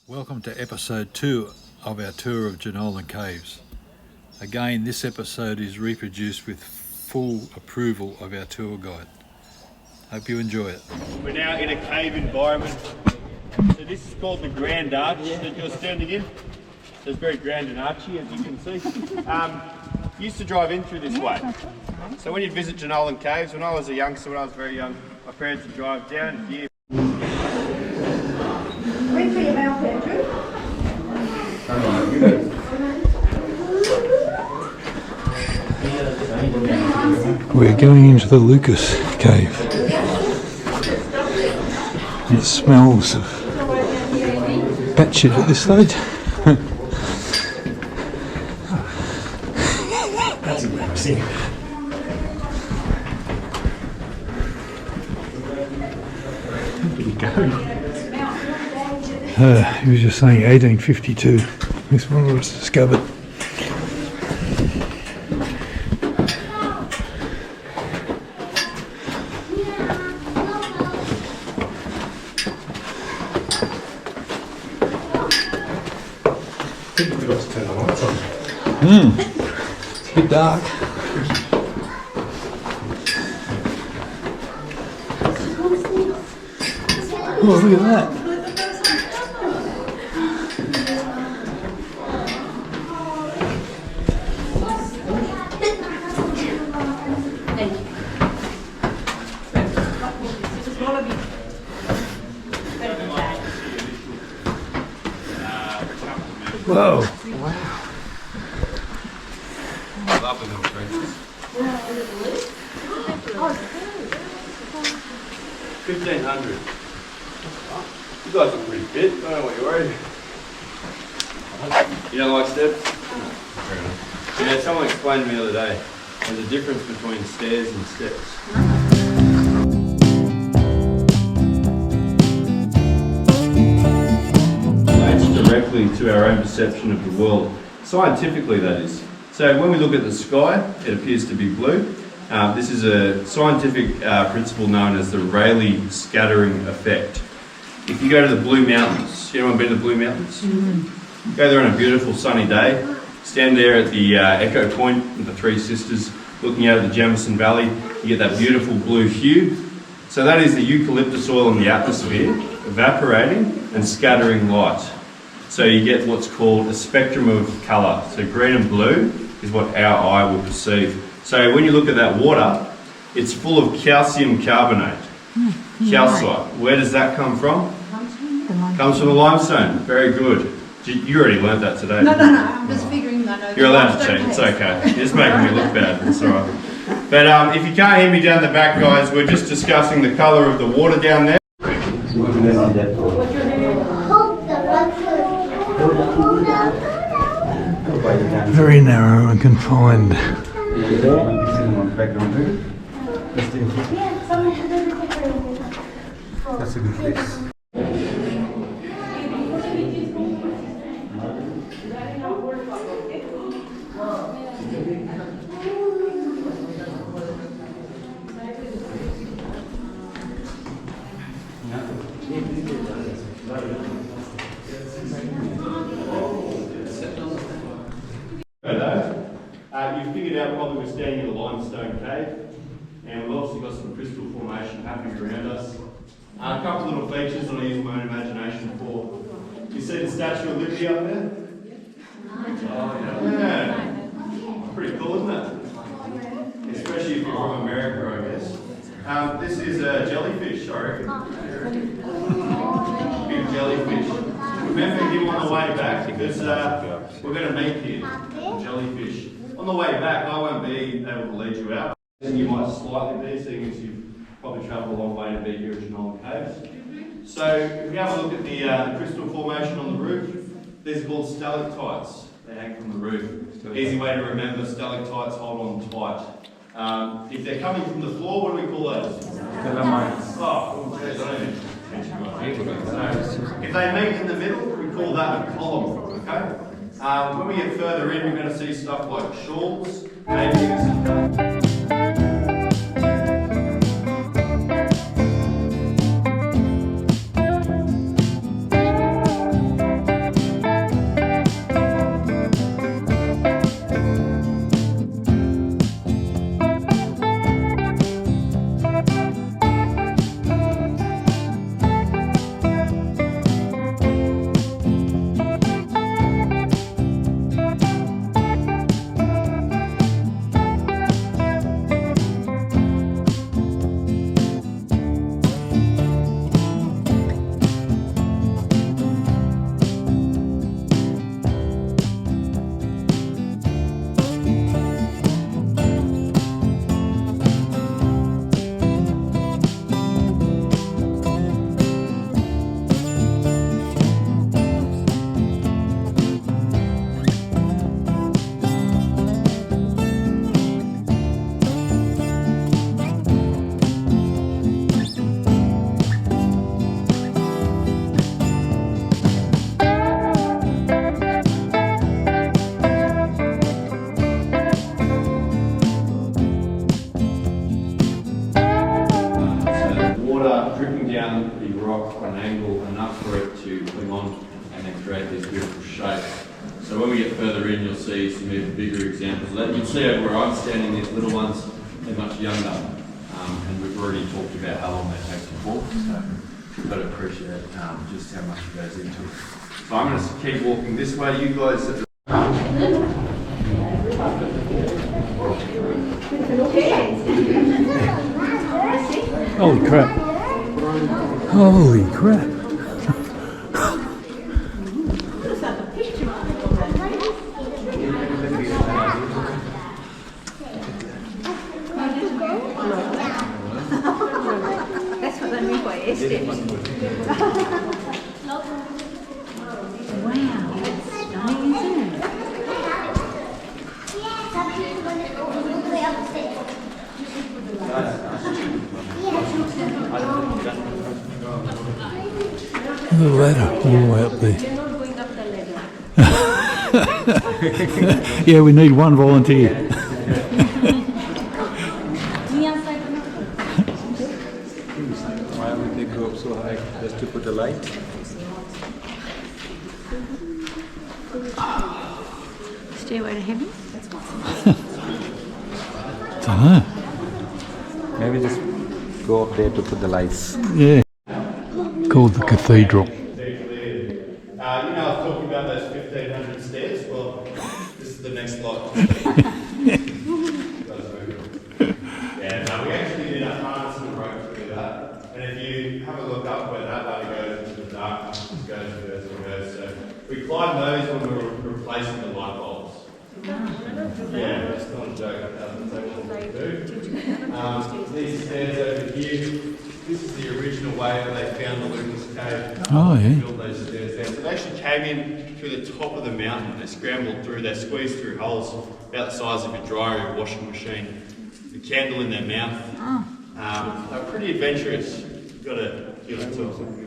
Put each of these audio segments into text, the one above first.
Welcome to episode 2 of our tour of Jenolan Caves. Again, this episode is reproduced with full approval of our tour guide. Hope you enjoy it. We're now in a cave environment. So this is called the Grand Arch that you're standing in. So it's very grand and archy, as you can see. Used to drive in through this way. So when you'd visit Jenolan Caves, when I was a youngster, when I was very young, my parents would drive down here. Wait for your mouth, Andrew. We're going into the Lucas Cave. It smells of batshit at this stage. That's embarrassing. Where did he go? He was just saying 1852. This one was discovered. I think you forgot to turn the lights on. It's a bit dark. Oh, look at that. Whoa. Wow. I love the little creatures. 1500. You guys look pretty fit, I don't know what you're worried. You don't like steps? Fair enough. Yeah, someone explained to me the other day, there's a difference between stairs and steps. Relates directly to our own perception of the world, scientifically that is. So when we look at the sky, it appears to be blue. This is a scientific principle known as the Rayleigh scattering effect. If you go to the Blue Mountains, anyone been to the Blue Mountains? Mm-hmm. Go there on a beautiful sunny day, stand there at the Echo Point with the Three Sisters, looking out at the Jamison Valley, you get that beautiful blue hue. So that is the eucalyptus oil in the atmosphere evaporating and scattering light. So you get what's called a spectrum of colour. So green and blue is what our eye will perceive. So when you look at that water, it's full of calcium carbonate, calcite. Where does that come from? Comes from the limestone. Very good. You already learnt that today. No, I'm just figuring that out. You're allowed to cheat, it's okay. You're just making me look bad, it's alright. But if you can't hear me down the back, guys, we're just discussing the colour of the water down there. Very narrow and confined. That's a good place. You figured out probably we're standing in a limestone cave, and we've obviously got some crystal formation happening around us. A couple little features that I use my own imagination for. You see the Statue of Liberty up there? Oh yeah. Pretty cool, isn't it? Especially if you're from America, I guess. This is a jellyfish, I reckon. Big jellyfish. Remember him on the way back because we're going to meet him, jellyfish. On the way back, I won't be able to lead you out. You might slightly be, seeing as you've probably travelled a long way to be here at Jenolan Caves. So if we have a look at the crystal formation on the roof, these are called stalactites. They hang from the roof. Easy way to remember, stalactites hold on tight. If they're coming from the floor, what do we call those? Oh, geez, I don't even teach you guys. So if they meet in the middle, we call that a column, okay? When we get further in, we're going to see stuff like shawls, paintings. create these beautiful shapes. So when we get further in, you'll see some even bigger examples of that. You can see over where I'm standing, these little ones, they're much younger. And we've already talked about how long they take to form, so you've got to appreciate just how much goes into it. So I'm going to keep walking this way. You guys at the Holy crap. Holy crap. That's what I mean by aesthetic. Wow, that's stunning, isn't it? The ladder all the way up there. Yeah, we need one volunteer. Why would they go up so high? Just to put a light? Stairway to heaven? Dunno. Maybe just go up there to put the lights. Yeah. Called the cathedral. You know, I was talking about those 1,500 stairs. Well, this is the next lot. Yeah, no, we actually did a harness and rope through that. And if you have a look up where that ladder goes into the darkness, it goes and goes and goes. So we climbed those when we were replacing the light bulbs. Yeah, it's not a joke. That's actually what we do. These stairs over here, this is the original way that they found the Lucas Cave. Oh, yeah. Built those stairs there. So they actually came in through the top of the mountain. They scrambled through, they squeezed through holes about the size of a dryer or washing machine. The candle in their mouth. They're pretty adventurous. You've got to give it to them.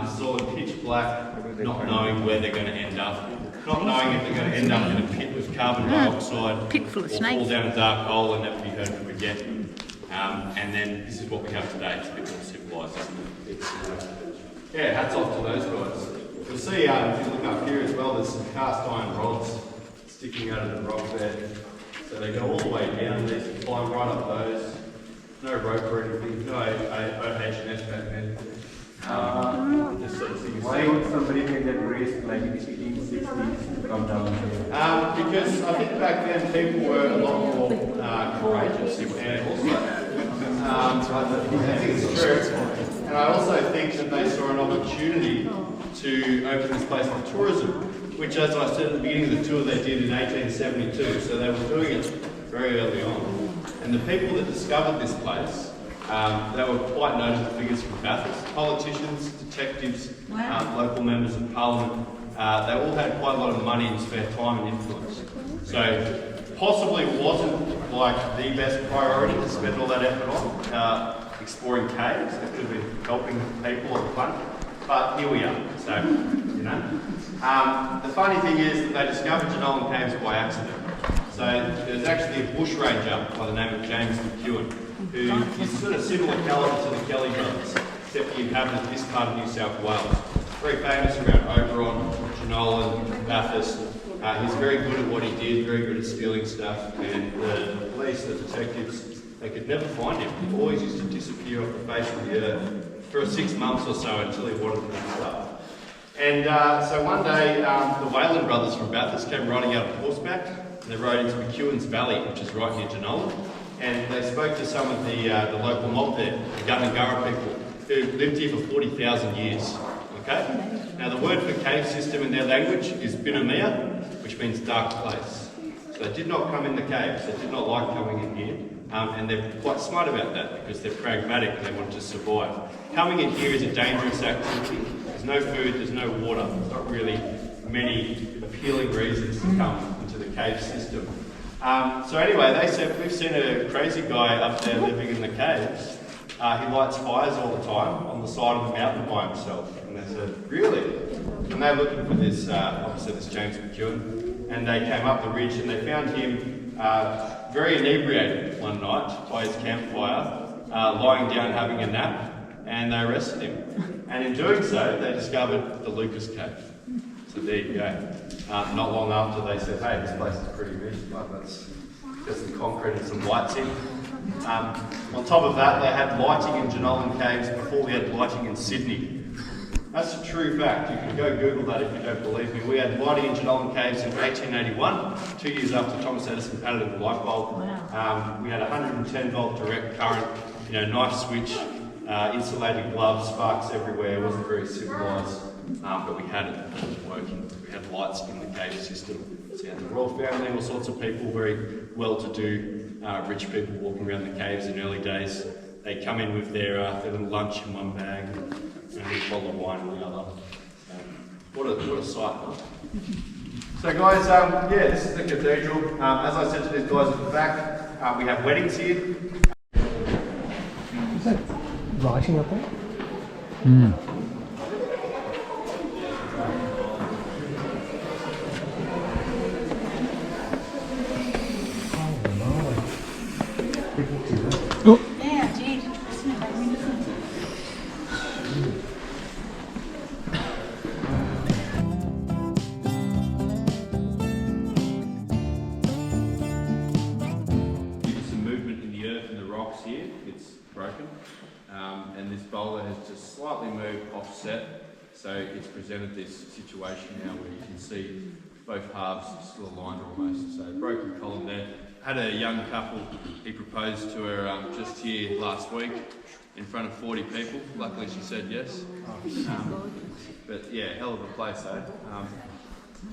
This is all in pitch black, not knowing where they're going to end up. Not knowing if they're going to end up in a pit with carbon dioxide, Pit full of or snakes. fall down a dark hole and never be heard from again. And then this is what we have today. It's a bit more civilised, isn't it? Yeah, hats off to those guys. You'll see if you look up here as well, there's some cast iron rods sticking out of the rock there. So they go all the way down, these can climb right up those. No rope or anything, no OH&S back then. Just sort of thing. Why would somebody make that risk like in the 60s to come down here? Because I think back then people were a lot more courageous and also I think it's true. And I also think that they saw an opportunity to open this place for tourism, which, as I said at the beginning of the tour, they did in 1872. So they were doing it very early on. And the people that discovered this place, they were quite notable figures from Bathurst. Politicians, detectives, local members of parliament. They all had quite a lot of money and spare time and influence. So possibly wasn't like the best priority to spend all that effort on exploring caves. They could have been helping people at the front. But here we are, so, you know. The funny thing is that they discovered Jenolan Caves by accident. So there's actually a bushranger by the name of James McEwen, who is sort of similar calibre to the Kelly brothers, except he inhabited this part of New South Wales. Very famous around Oberon, Jenolan, Bathurst. He's very good at what he did, very good at stealing stuff, and the police, the detectives, they could never find him. He always used to disappear off the face of the earth for 6 months or so until he wanted to mess up. And so one day, the Whalen brothers from Bathurst came riding out on horseback, and they rode into McEwen's Valley, which is right near Jenolan, and they spoke to some of the local mob there, the Gundungurra people, who lived here for 40,000 years. Okay? Now the word for cave system in their language is Binamea, which means dark place. So they did not come in the caves, they did not like coming in here, and they're quite smart about that because they're pragmatic and they want to survive. Coming in here is a dangerous activity. There's no food, there's no water, there's not really many appealing reasons to come into the cave system. So anyway, they said, we've seen a crazy guy up there living in the caves. He lights fires all the time on the side of the mountain by himself. And they said, really? And they're looking for this, obviously this James McEwen. And they came up the ridge and they found him very inebriated one night by his campfire, lying down having a nap, and they arrested him. And in doing so, they discovered the Lucas Cave. So So there you go. Not long after they said, hey, this place is pretty big, like let's get some concrete and some lights in. On top of that, they had lighting in Jenolan Caves before we had lighting in Sydney. That's a true fact. You can go Google that if you don't believe me. We had lighting in Jenolan Caves in 1881, 2 years after Thomas Edison added the light bulb. We had 110 volt direct current, knife switch, insulated gloves, sparks everywhere. It wasn't very civilised, but we had it. It was working. We had lights in the cave system. So the royal family, all sorts of people, very well-to-do, rich people walking around the caves in early days. They come in with their little lunch in one bag and a bottle of wine in the other. What a sight, huh? So guys, this is the cathedral. As I said to these guys at the back, we have weddings here. Is that writing up there? Yeah, I did. Some movement in the earth and the rocks here. It's broken, and this boulder has just slightly moved offset, so it's presented this situation now where you can see both halves still aligned almost. So broken column there. Had a young couple. He proposed to her just here last week in front of 40 people. Luckily, she said yes. But yeah, hell of a place, eh?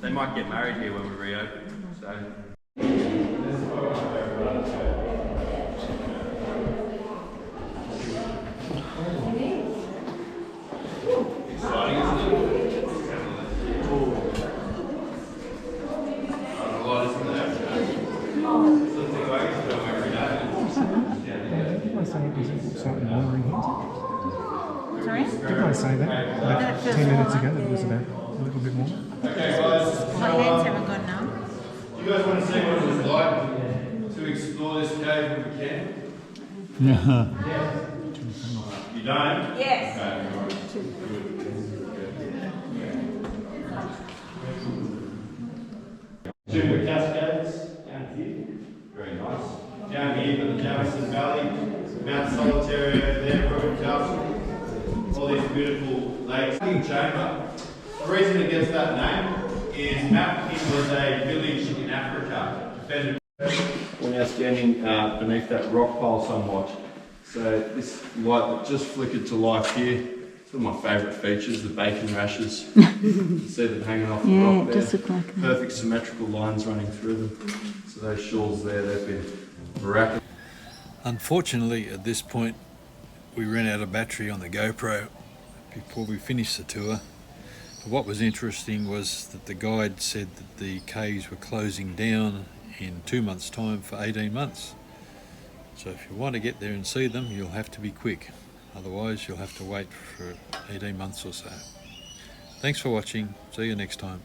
They might get married here when we reopen. So. Exciting, isn't it? A lot, isn't there? Something I used to do every day. Didn't I say it was slightly longer in here? Sorry? Didn't I say that about 10 minutes ago that it was about a little bit more? Okay, guys. My hands haven't gone numb. Do you guys want to see what it was like to explore this cave when we can? You don't? Yes. Okay, all right. Two more cascades down here. Very nice. Down here for the Jamison Valley, Mount Solitaire over there, Broken Castle. All these beautiful lakes. Chamber. The reason it gets that name is Mapkin was a village in Africa. We're now standing beneath that rock pile somewhat. So this light that just flickered to life here, it's one of my favourite features, the bacon rashes. You can see them hanging off the rock there. It does look like that. Perfect symmetrical lines running through them. So those shawls there, they've been miraculous. Unfortunately, at this point, we ran out of battery on the GoPro before we finished the tour. But what was interesting was that the guide said that the caves were closing down in 2 months' time for 18 months. So if you want to get there and see them, you'll have to be quick. Otherwise, you'll have to wait for 18 months or so. Thanks for watching. See you next time.